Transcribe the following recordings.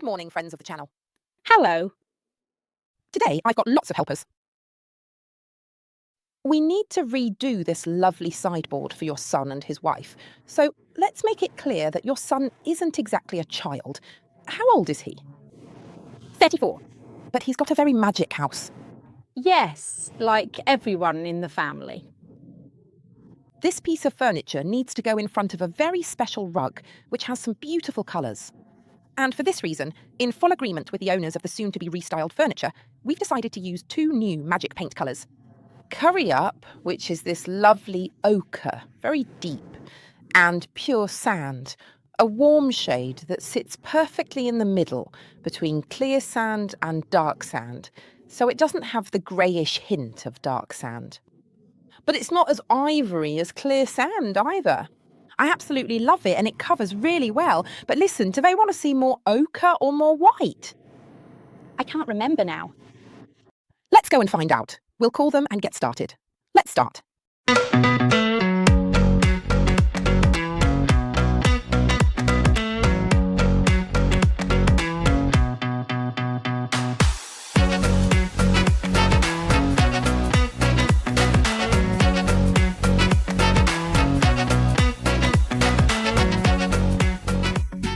Good morning, friends of the channel. Hello. Today, I've got lots of helpers. We need to redo this lovely sideboard for your son and his wife. So let's make it clear that your son isn't exactly a child. How old is he? 34. But he's got a very magic house. Yes, like everyone in the family. This piece of furniture needs to go in front of a very special rug, which has some beautiful colours. And for this reason, in full agreement with the owners of the soon-to-be restyled furniture, we've decided to use two new magic paint colours. Curry Up, which is this lovely ochre, very deep, and Pure Sand, a warm shade that sits perfectly in the middle between clear sand and dark sand, so it doesn't have the greyish hint of dark sand. But it's not as ivory as clear sand either. I absolutely love it and it covers really well. But listen, do they want to see more ochre or more white? I can't remember now. Let's go and find out. We'll call them and get started. Let's start.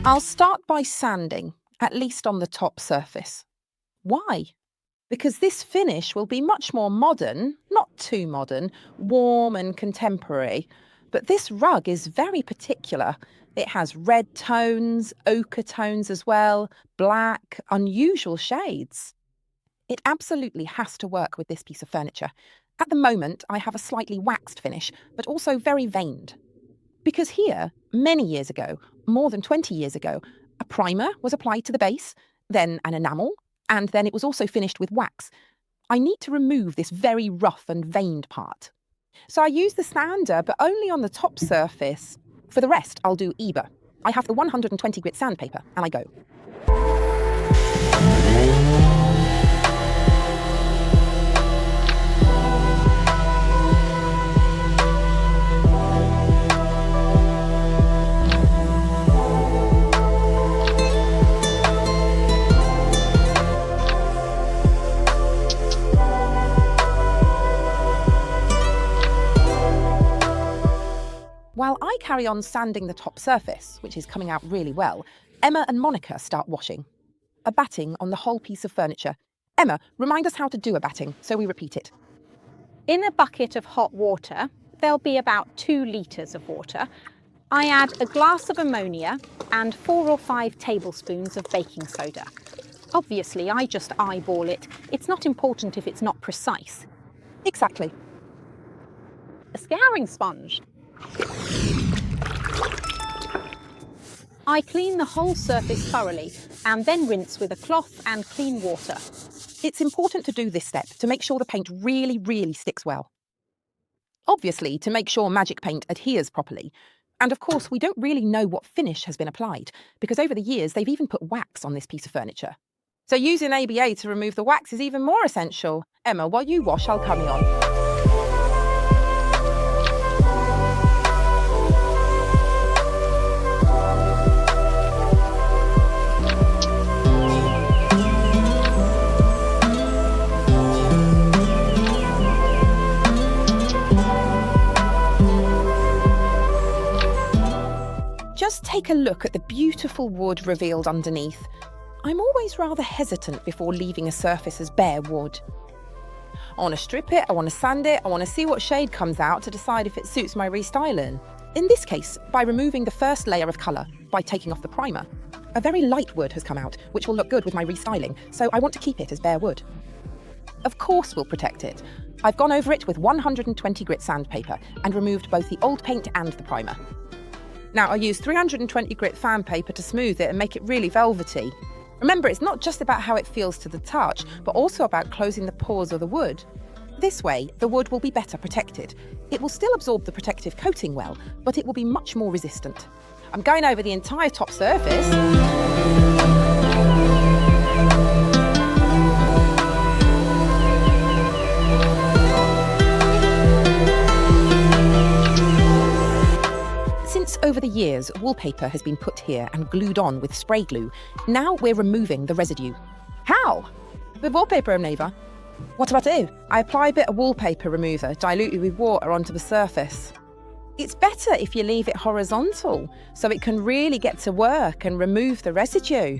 I'll start by sanding, at least on the top surface. Why? Because this finish will be much more modern, not too modern, warm and contemporary. But this rug is very particular. It has red tones, ochre tones as well, black, unusual shades. It absolutely has to work with this piece of furniture. At the moment, I have a slightly waxed finish, but also very veined. Because here, many years ago, more than 20 years ago, a primer was applied to the base, then an enamel, and then it was also finished with wax. I need to remove this very rough and veined part. So I use the sander, but only on the top surface. For the rest, I'll do Eba. I have the 120 grit sandpaper, and I go. While I carry on sanding the top surface, which is coming out really well, Emma and Monica start washing. A batting on the whole piece of furniture. Emma, remind us how to do a batting, so we repeat it. In a bucket of hot water, there'll be about 2 litres of water. I add a glass of ammonia and 4 or 5 tablespoons of baking soda. Obviously, I just eyeball it. It's not important if it's not precise. Exactly. A scouring sponge. I clean the whole surface thoroughly and then rinse with a cloth and clean water. It's important to do this step to make sure the paint really sticks well. Obviously, to make sure magic paint adheres properly. And of course, we don't really know what finish has been applied, because over the years, they've even put wax on this piece of furniture. So using ABA to remove the wax is even more essential. Emma, while you wash, I'll carry on. Just take a look at the beautiful wood revealed underneath. I'm always rather hesitant before leaving a surface as bare wood. I want to strip it, I want to sand it, I want to see what shade comes out to decide if it suits my restyling. In this case, by removing the first layer of colour, by taking off the primer. A very light wood has come out, which will look good with my restyling, so I want to keep it as bare wood. Of course we'll protect it. I've gone over it with 120 grit sandpaper and removed both the old paint and the primer. Now, I use 320 grit fan paper to smooth it and make it really velvety. Remember, it's not just about how it feels to the touch, but also about closing the pores of the wood. This way, the wood will be better protected. It will still absorb the protective coating well, but it will be much more resistant. I'm going over the entire top surface. Since over the years because wallpaper has been put here and glued on with spray glue, now we're removing the residue. How? With wallpaper remover? What do I do? I apply a bit of wallpaper remover diluted with water onto the surface. It's better if you leave it horizontal, so it can really get to work and remove the residue.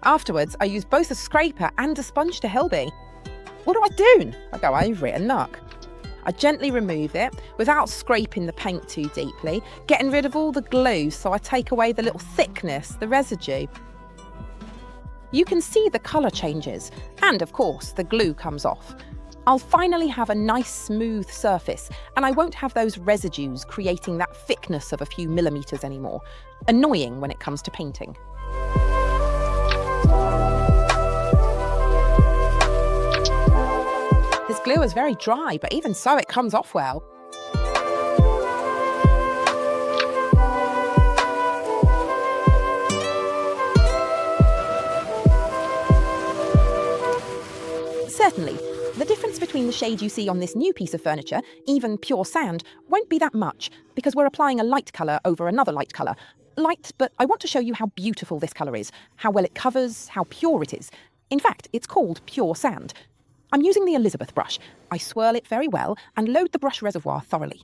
Afterwards, I use both a scraper and a sponge to help me. What do I do? I go over it and knock. I gently remove it without scraping the paint too deeply, getting rid of all the glue so I take away the little thickness, the residue. You can see the colour changes, and of course the glue comes off. I'll finally have a nice smooth surface, and I won't have those residues creating that thickness of a few millimetres anymore. Annoying when it comes to painting. This glue is very dry, but even so it comes off well. Certainly, the difference between the shade you see on this new piece of furniture, even pure sand, won't be that much because we're applying a light colour over another light colour. Light, but I want to show you how beautiful this colour is, how well it covers, how pure it is. In fact, it's called pure sand. I'm using the Elizabeth brush. I swirl it very well and load the brush reservoir thoroughly.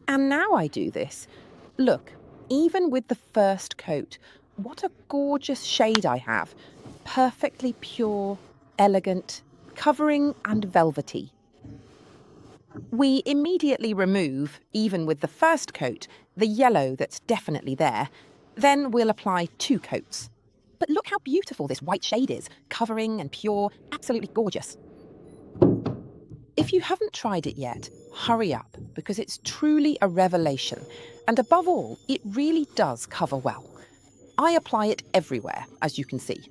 And now I do this. Look, even with the first coat, what a gorgeous shade I have. Perfectly pure, elegant, covering and velvety. We immediately remove, even with the first coat, the yellow that's definitely there. Then we'll apply 2 coats. But look how beautiful this white shade is, covering and pure, absolutely gorgeous. If you haven't tried it yet, hurry up, because it's truly a revelation. And above all, it really does cover well. I apply it everywhere, as you can see.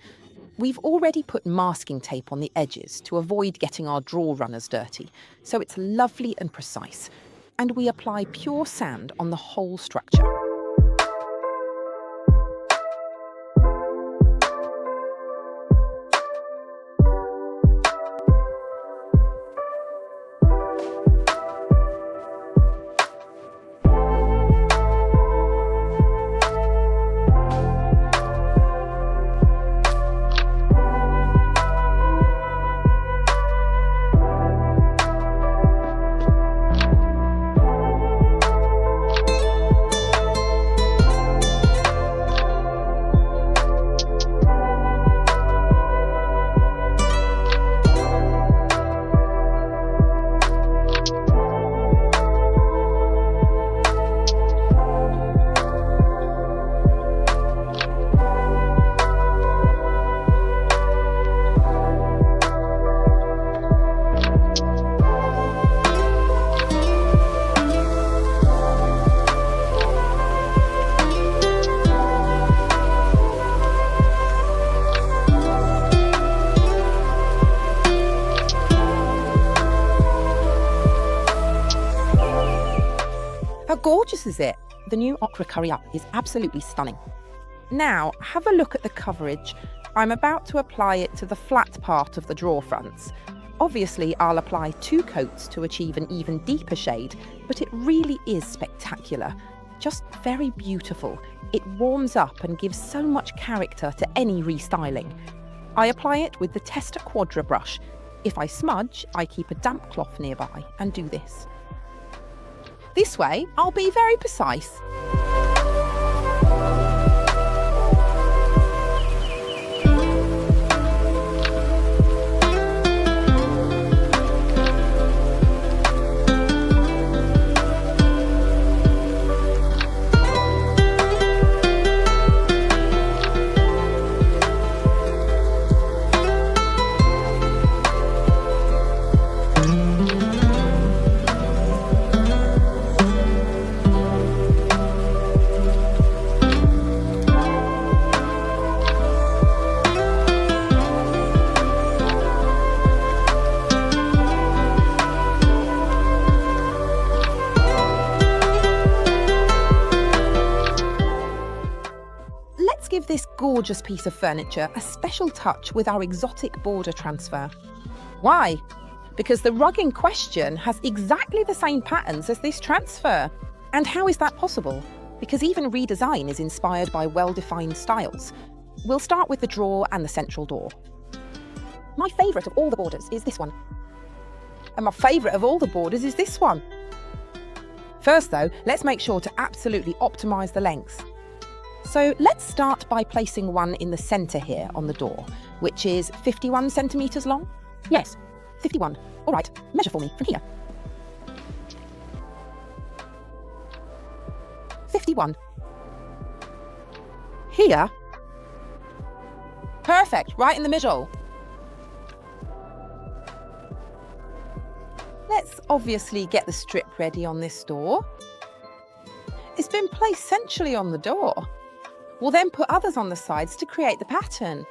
We've already put masking tape on the edges to avoid getting our drawer runners dirty, so it's lovely and precise. And we apply pure sand on the whole structure. How gorgeous is it? The new Ochre Curry Up is absolutely stunning. Now, have a look at the coverage. I'm about to apply it to the flat part of the drawer fronts. Obviously, I'll apply 2 coats to achieve an even deeper shade, but it really is spectacular. Just very beautiful. It warms up and gives so much character to any restyling. I apply it with the Tester Quadra brush. If I smudge, I keep a damp cloth nearby and do this. This way, I'll be very precise. Give this gorgeous piece of furniture a special touch with our Exotic Border Transfer. Why? Because the rug in question has exactly the same patterns as this transfer. And how is that possible? Because even redesign is inspired by well-defined styles. We'll start with the drawer and the central door. My favourite of all the borders is this one. And my favourite of all the borders is this one. First though, let's make sure to absolutely optimise the lengths. So let's start by placing one in the centre here on the door, which is 51 centimetres long. Yes, 51. All right, measure for me from here. 51. Here. Perfect, right in the middle. Let's obviously get the strip ready on this door. It's been placed centrally on the door. We'll then put others on the sides to create the pattern.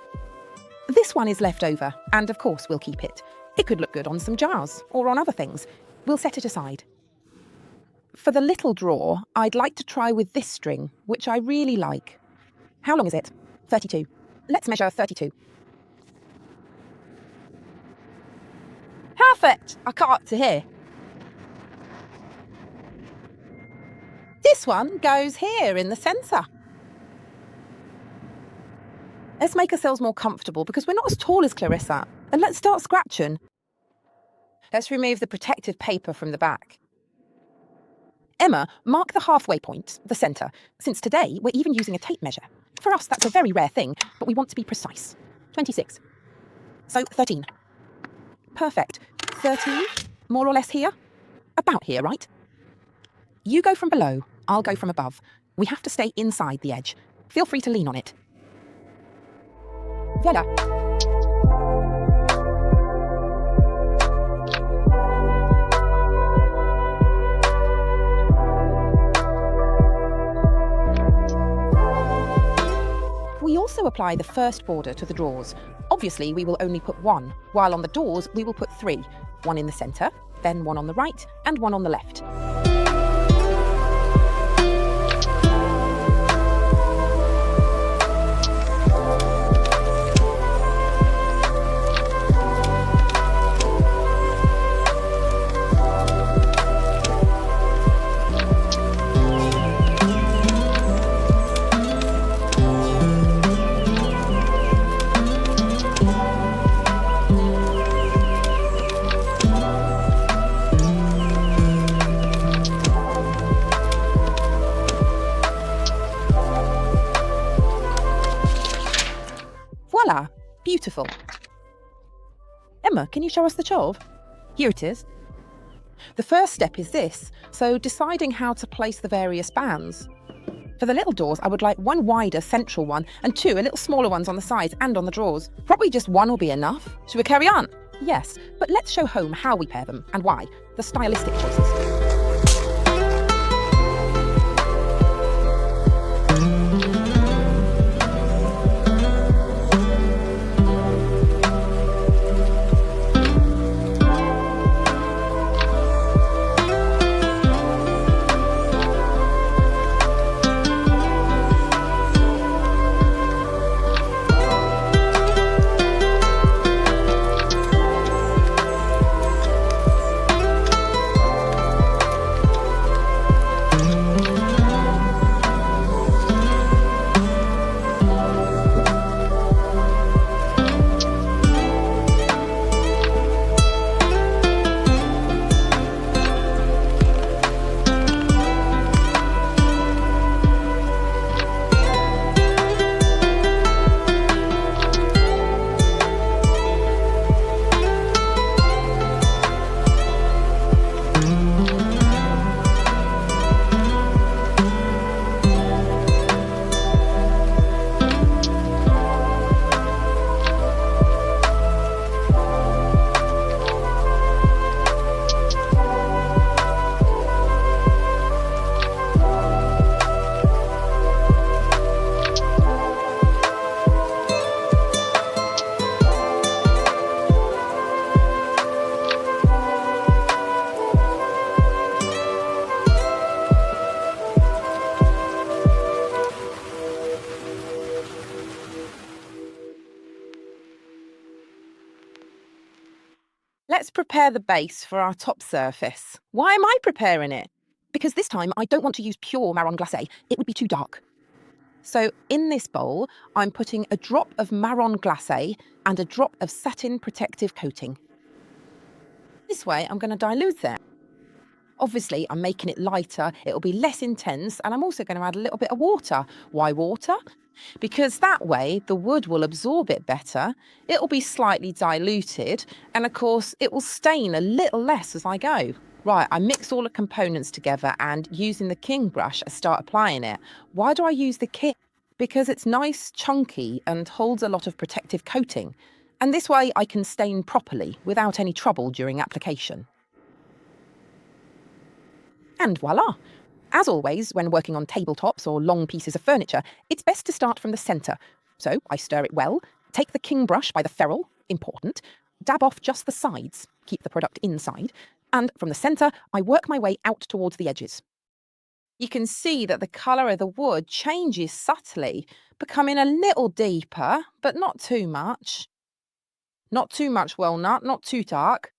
This one is left over, and of course we'll keep it. It could look good on some jars or on other things. We'll set it aside. For the little drawer, I'd like to try with this string, which I really like. How long is it? 32. Let's measure 32. Perfect! I cut up to here. This one goes here in the centre. Let's make ourselves more comfortable because we're not as tall as Clarissa. And let's start scratching. Let's remove the protective paper from the back. Emma, mark the halfway point, the centre, since today we're even using a tape measure. For us, that's a very rare thing, but we want to be precise. 26. So 13. Perfect. 13, more or less here. About here, right? You go from below, I'll go from above. We have to stay inside the edge. Feel free to lean on it. Voila. We also apply the first border to the drawers. Obviously, we will only put one, while on the doors we will put 3. One in the centre, then one on the right, and one on the left. Voila! Beautiful. Emma, can you show us the chove? Here it is. The first step is this, so deciding how to place the various bands. For the little doors, I would like one wider central one and 2 a little smaller ones on the sides and on the drawers. Probably just one will be enough. Should we carry on? Yes, but let's show home how we pair them and why, the stylistic choices. Let's prepare the base for our top surface. Why am I preparing it? because this time I don't want to use pure marron glacé. It would be too dark. So in this bowl, I'm putting a drop of marron glacé and a drop of satin protective coating. This way, I'm going to dilute it. Obviously, I'm making it lighter, it'll be less intense, and I'm also going to add a little bit of water. Why water? Because that way the wood will absorb it better, it'll be slightly diluted, and of course it will stain a little less as I go. Right, I mix all the components together and using the king brush, I start applying it. Why do I use the king? Because it's nice, chunky, and holds a lot of protective coating. And this way I can stain properly without any trouble during application. And voila! As always, when working on tabletops or long pieces of furniture, it's best to start from the centre. So I stir it well, take the king brush by the ferrule, important, dab off just the sides, keep the product inside, and from the centre, I work my way out towards the edges. You can see that the colour of the wood changes subtly, becoming a little deeper, but not too much. Not too much walnut, not too dark.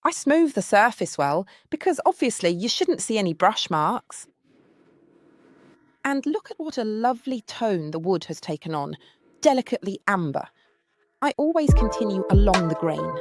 I smooth the surface well, because obviously you shouldn't see any brush marks. And look at what a lovely tone the wood has taken on, delicately amber. I always continue along the grain.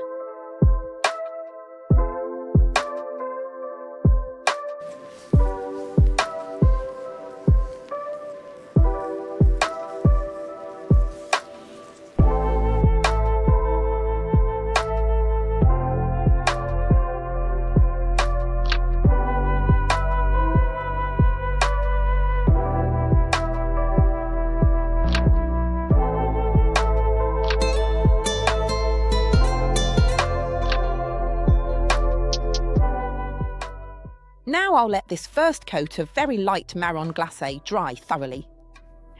Now I'll let this first coat of very light marron glacé dry thoroughly.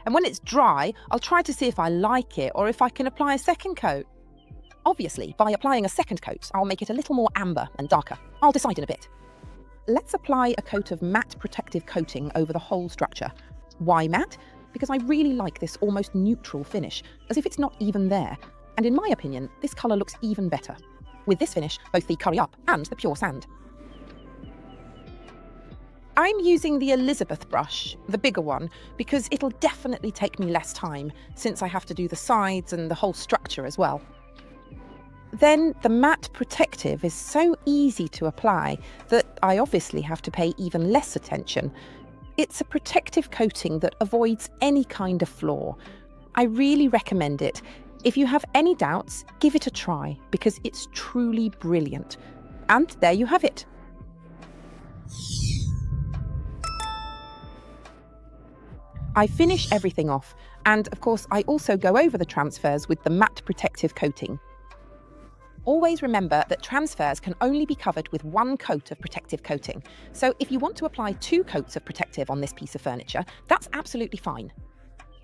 And when it's dry, I'll try to see if I like it or if I can apply a second coat. Obviously, by applying a second coat, I'll make it a little more amber and darker. I'll decide in a bit. Let's apply a coat of matte protective coating over the whole structure. Why matte? Because I really like this almost neutral finish, as if it's not even there. And in my opinion, this colour looks even better. With this finish, both the curry up and the pure sand. I'm using the Elizabeth brush, the bigger one, because it'll definitely take me less time, since I have to do the sides and the whole structure as well. Then the matte protective is so easy to apply that I obviously have to pay even less attention. It's a protective coating that avoids any kind of flaw. I really recommend it. If you have any doubts, give it a try, because it's truly brilliant. And there you have it. I finish everything off, and of course I also go over the transfers with the matte protective coating. Always remember that transfers can only be covered with one coat of protective coating, so if you want to apply 2 coats of protective on this piece of furniture, that's absolutely fine.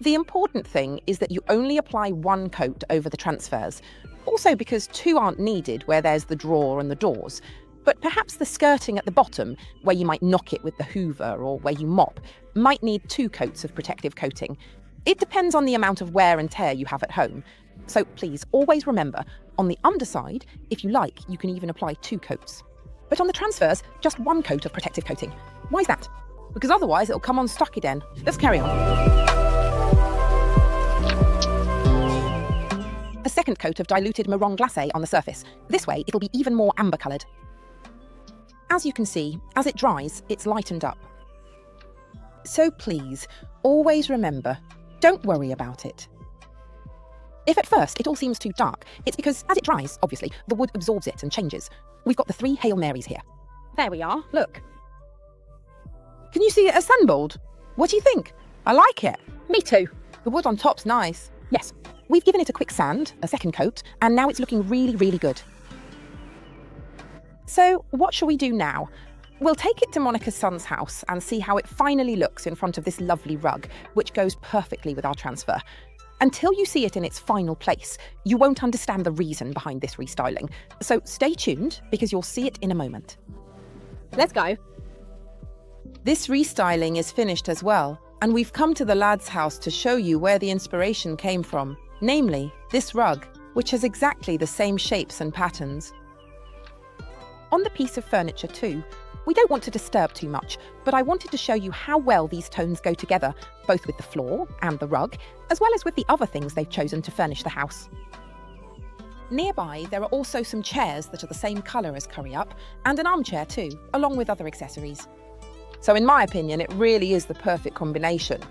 The important thing is that you only apply 1 coat over the transfers, also because 2 aren't needed where there's the drawer and the doors. But perhaps the skirting at the bottom, where you might knock it with the hoover or where you mop, might need 2 coats of protective coating. It depends on the amount of wear and tear you have at home. So please always remember, on the underside, if you like, you can even apply 2 coats. But on the transfers, just 1 coat of protective coating. Why is that? Because otherwise it'll come on stuck again. Let's carry on. A second coat of diluted marron glacé on the surface. This way it'll be even more amber coloured. As you can see, as it dries, it's lightened up. So please, always remember, don't worry about it. If at first it all seems too dark, it's because as it dries, obviously, the wood absorbs it and changes. We've got the 3 Hail Marys here. There we are. Look. Can you see it as sandboard? What do you think? I like it. Me too. The wood on top's nice. Yes. We've given it a quick sand, a second coat, and now it's looking really, really good. So what shall we do now? We'll take it to Monica's son's house and see how it finally looks in front of this lovely rug, which goes perfectly with our transfer. Until you see it in its final place, you won't understand the reason behind this restyling. So stay tuned, because you'll see it in a moment. Let's go. This restyling is finished as well, and we've come to the lad's house to show you where the inspiration came from, namely this rug, which has exactly the same shapes and patterns. On the piece of furniture too, We don't want to disturb too much, but I wanted to show you how well these tones go together, both with the floor and the rug, as well as with the other things they've chosen to furnish the house. Nearby, there are also some chairs that are the same colour as Curry Up, and an armchair too, along with other accessories. So in my opinion, it really is the perfect combination.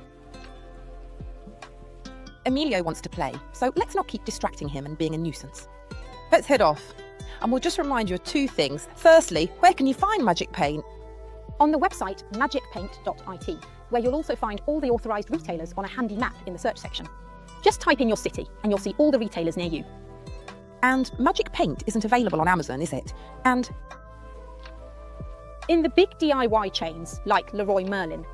Emilio wants to play, so let's not keep distracting him and being a nuisance. Let's head off. And we'll just remind you of two things. Firstly, where can you find Magic Paint? On the website magicpaint.it, where you'll also find all the authorised retailers on a handy map in the search section. Just type in your city and you'll see all the retailers near you. And Magic Paint isn't available on Amazon, is it? And in the big DIY chains like Leroy Merlin.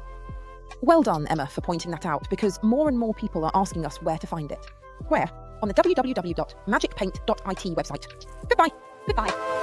Well done, Emma, for pointing that out, because more and more people are asking us where to find it. Where? On the www.magicpaint.it website. Goodbye. Goodbye.